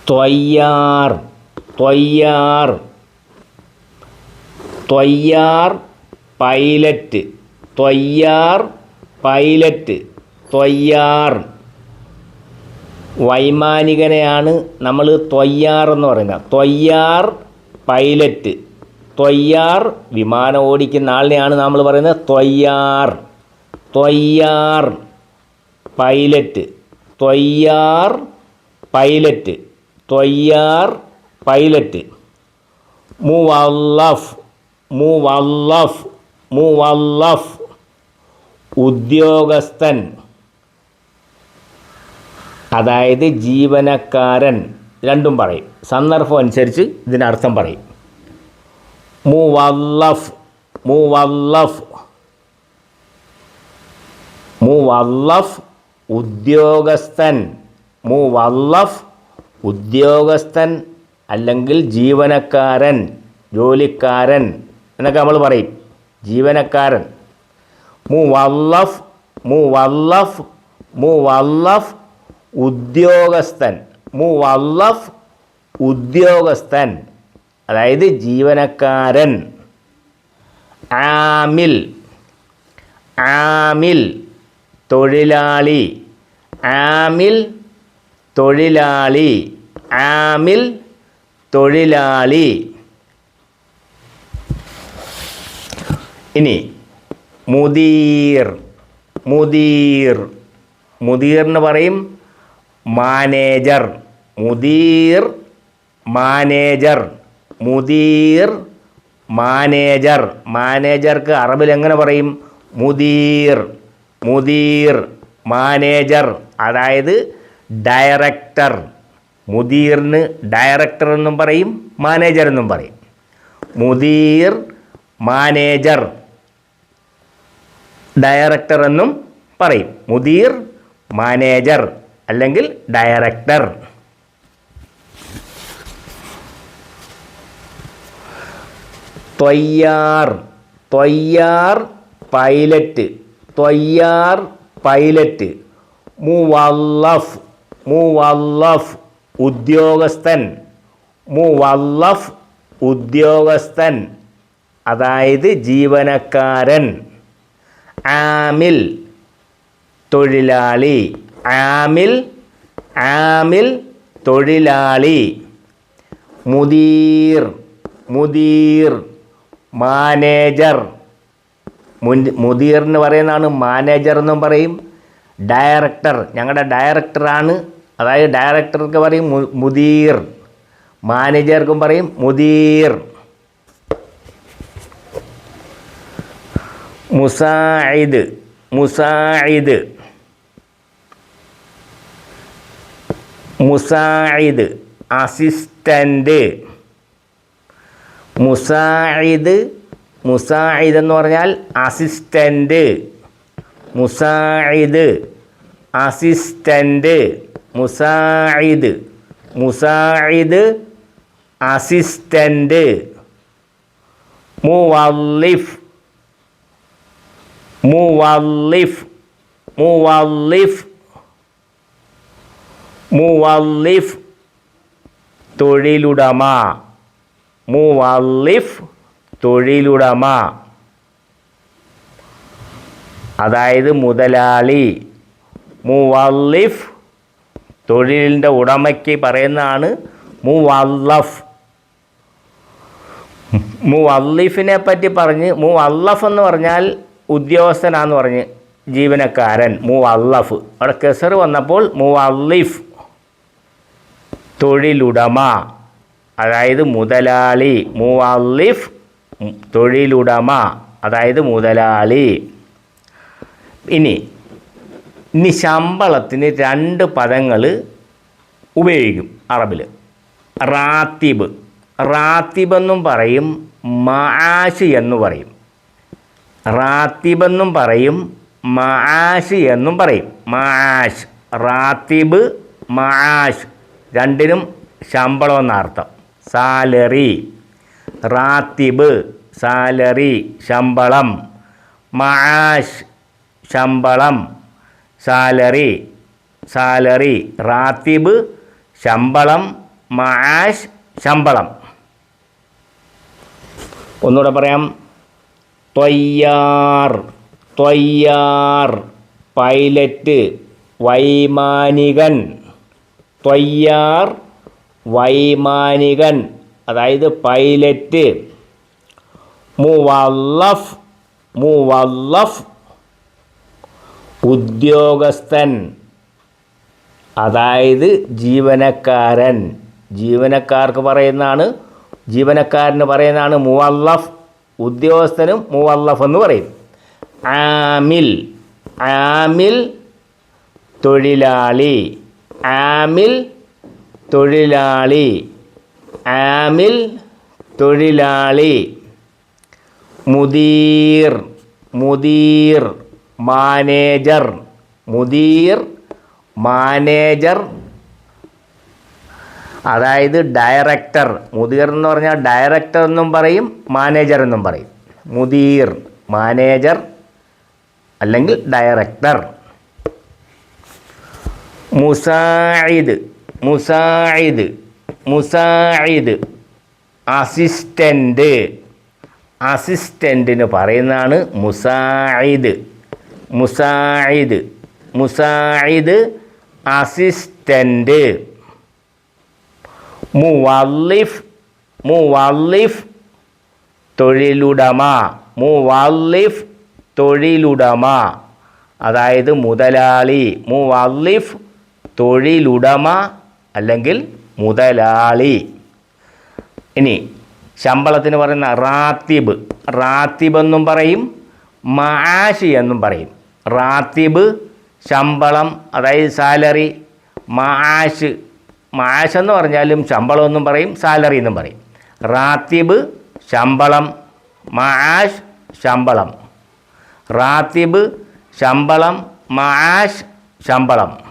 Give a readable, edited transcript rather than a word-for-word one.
ത്വയ്യാർ ത്വയ്യാർ ത്വയ്യാർ പൈലറ്റ് ത്വയ്യാർ പൈലറ്റ് ത്വയ്യാർ വൈമാനികനെയാണ് നമ്മൾ ത്വയ്യാർ എന്ന് പറയുന്നത്. ത്വയ്യാർ പൈലറ്റ് ത്വയ്യാർ വിമാനം ഓടിക്കുന്ന ആളിനെയാണ് നമ്മൾ പറയുന്നത് ത്വയ്യാർ. ത്വയ്യാർ പൈലറ്റ് ത്വയ്യാർ പൈലറ്റ് ത്വയ്യാർ പൈലറ്റ്. മുവല്ലഫ് മുവല്ലഫ് മുവല്ലഫ് ഉദ്യോഗസ്ഥൻ, അതായത് ജീവനക്കാരൻ. രണ്ടും പറയും, സന്ദർഭം അനുസരിച്ച് ഇതിനർത്ഥം പറയും. മുവല്ലഫ് മുവല്ലഫ് മുവല്ലഫ് ഉദ്യോഗസ്ഥൻ. മുവല്ലഫ് ഉദ്യോഗസ്ഥൻ അല്ലെങ്കിൽ ജീവനക്കാരൻ, ജോലിക്കാരൻ എന്നൊക്കെ നമ്മൾ പറയും. ജീവനക്കാരൻ. മുവല്ലഫ് മുവല്ലഫ് മുവല്ലഫ് ഉദ്യോഗസ്ഥൻ. മുവല്ലഫ് ഉദ്യോഗസ്ഥൻ, അതായത് ജീവനക്കാരൻ. ആമിൽ ആമിൽ തൊഴിലാളി. ആമിൽ തൊഴിലാളി ആമിൽ തൊഴിലാളി. ഇനി മുദീർ മുദീർ മുദീർ എന്ന് പറയും മാനേജർ. മുദീർ മാനേജർ മുദീർ മാനേജർ. മാനേജർക്ക് അറബിൽ എങ്ങനെ പറയും? മുദീർ മുദീർ മാനേജർ, അതായത് ഡയറക്ടർ. മുദീറിന് ഡയറക്ടർ എന്നും പറയും മാനേജർ എന്നും പറയും. മുദീർ മാനേജർ ഡയറക്ടർ എന്നും പറയും. മുദീർ മാനേജർ അല്ലെങ്കിൽ ഡയറക്ടർ. ത്വയ്യാർ ത്വയ്യാർ പൈലറ്റ് ത്വയ്യാർ പൈലറ്റ്. മുവല്ലഫ് മുവല്ലഫ് ഉദ്യോഗസ്ഥൻ. മുവല്ലഫ് ഉദ്യോഗസ്ഥൻ, അതായത് ജീവനക്കാരൻ. ആമിൽ തൊഴിലാളി. ആമിൽ ആമിൽ തൊഴിലാളി. മുദീർ മുദീർ മാനേജർ. മുദീർ എന്ന് പറയുന്നതാണ് മാനേജർ എന്നും പറയും. ഡയറക്ടർ ഞങ്ങളുടെ ഡയറക്ടറാണ്, അതായത് ഡയറക്ടർക്ക് പറയും മുദീർ. മാനേജർക്കും പറയും മുദീർ. മുസാഇദ് മുസാഇദ് മുസാഇദ് അസിസ്റ്റൻ്റ്. മുസാഇദ് മുസാഇദ് എന്ന് പറഞ്ഞാൽ അസിസ്റ്റൻ്റ്. മുസാഇദ് അസിസ്റ്റൻ്റ്. മുസാഇദ് മുസാഇദ് അസിസ്റ്റൻ്റ്. മുവല്ലിഫ് മുവല്ലിഫ് മുവല്ലിഫ് മുവല്ലിഫ് തൊഴിലുടമ. മുവല്ലിഫ് തൊഴിലുടമ, അതായത് മുതലാളി. മുവല്ലിഫ് തൊഴിലിൻ്റെ ഉടമയ്ക്ക് പറയുന്നതാണ് മുവല്ലഫ്. മുവല്ലിഫിനെ പറ്റി പറഞ്ഞ് മുവല്ലഫ് എന്ന് പറഞ്ഞാൽ ഉദ്യോഗസ്ഥനാന്ന് പറഞ്ഞ് ജീവനക്കാരൻ. മുവല്ലഫ് അവിടെ കെസർ വന്നപ്പോൾ മുവല്ലിഫ് തൊഴിലുടമ, അതായത് മുതലാളി. മുവല്ലിഫ് തൊഴിലുടമ, അതായത് മുതലാളി. ഇനി ശമ്പളത്തിന് രണ്ട് പദങ്ങൾ ഉപയോഗിക്കും അറബിൽ. റാത്തിബ് റാത്തിബ് എന്നും പറയും, മആശ് എന്ന് പറയും. റാത്തിബ് എന്നും പറയും, മആശ് എന്നും പറയും. മആശ് റാത്തിബ് മആശ് രണ്ടിനും ശമ്പളം എന്നർത്ഥം. സാലറി. റാത്തിബ് സാലറി ശമ്പളം, മആശ് ശമ്പളം സാലറി. റാത്തിബ് ശമ്പളം, മആഷ് ശമ്പളം. ഒന്നുകൂടെ പറയാം. ത്വയ്യാർ ത്വയ്യാർ പൈലറ്റ് വൈമാനികൻ. ത്വയ്യാർ വൈമാനികൻ അതായത് പൈലറ്റ്. മുവല്ലഫ് മുവല്ലഫ് ഉദ്യോഗസ്ഥൻ അതായത് ജീവനക്കാരൻ. ജീവനക്കാർക്ക് പറയുന്നതാണ്, ജീവനക്കാരന് പറയുന്നതാണ് മുവല്ലഫ്. ഉദ്യോഗസ്ഥനും മുവല്ലഫ് എന്ന് പറയും. ആമിൽ ആമിൽ തൊഴിലാളി. ആമിൽ തൊഴിലാളി. ആമിൽ തൊഴിലാളി. മുദീർ മുദീർ മാനേജർ. മുദീർ മാനേജർ അതായത് ഡയറക്ടർ. മുദീർ എന്ന് പറഞ്ഞാൽ ഡയറക്ടർ എന്നും പറയും മാനേജർ എന്നും പറയും. മുദീർ മാനേജർ അല്ലെങ്കിൽ ഡയറക്ടർ. മുസായിദ് മുസായിദ് മുസായിദ് അസിസ്റ്റൻ്റ്. അസിസ്റ്റൻറ്റിന് പറയുന്നതാണ് മുസായിദ്. മുസായിദ് മുസായിദ് അസിസ്റ്റൻ്റ്. മുവല്ലിഫ് മുവല്ലിഫ് തൊഴിലുടമ. മുവല്ലിഫ് തൊഴിലുടമ അതായത് മുതലാളി. മുവല്ലിഫ് തൊഴിലുടമ അല്ലെങ്കിൽ മുതലാളി. ഇനി ശമ്പളത്തിന് പറയുന്ന റാത്തിബ്. റാത്തിബ് എന്നും പറയും മആഷ് എന്നും പറയും. റാത്തിബ് ശമ്പളം അതായത് സാലറി. മആഷ് മആഷ് എന്ന് പറഞ്ഞാലും ശമ്പളം എന്നും പറയും സാലറി എന്നും പറയും. റാത്തിബ് ശമ്പളം, മആഷ് ശമ്പളം. റാത്തിബ് ശമ്പളം, മആഷ് ശമ്പളം.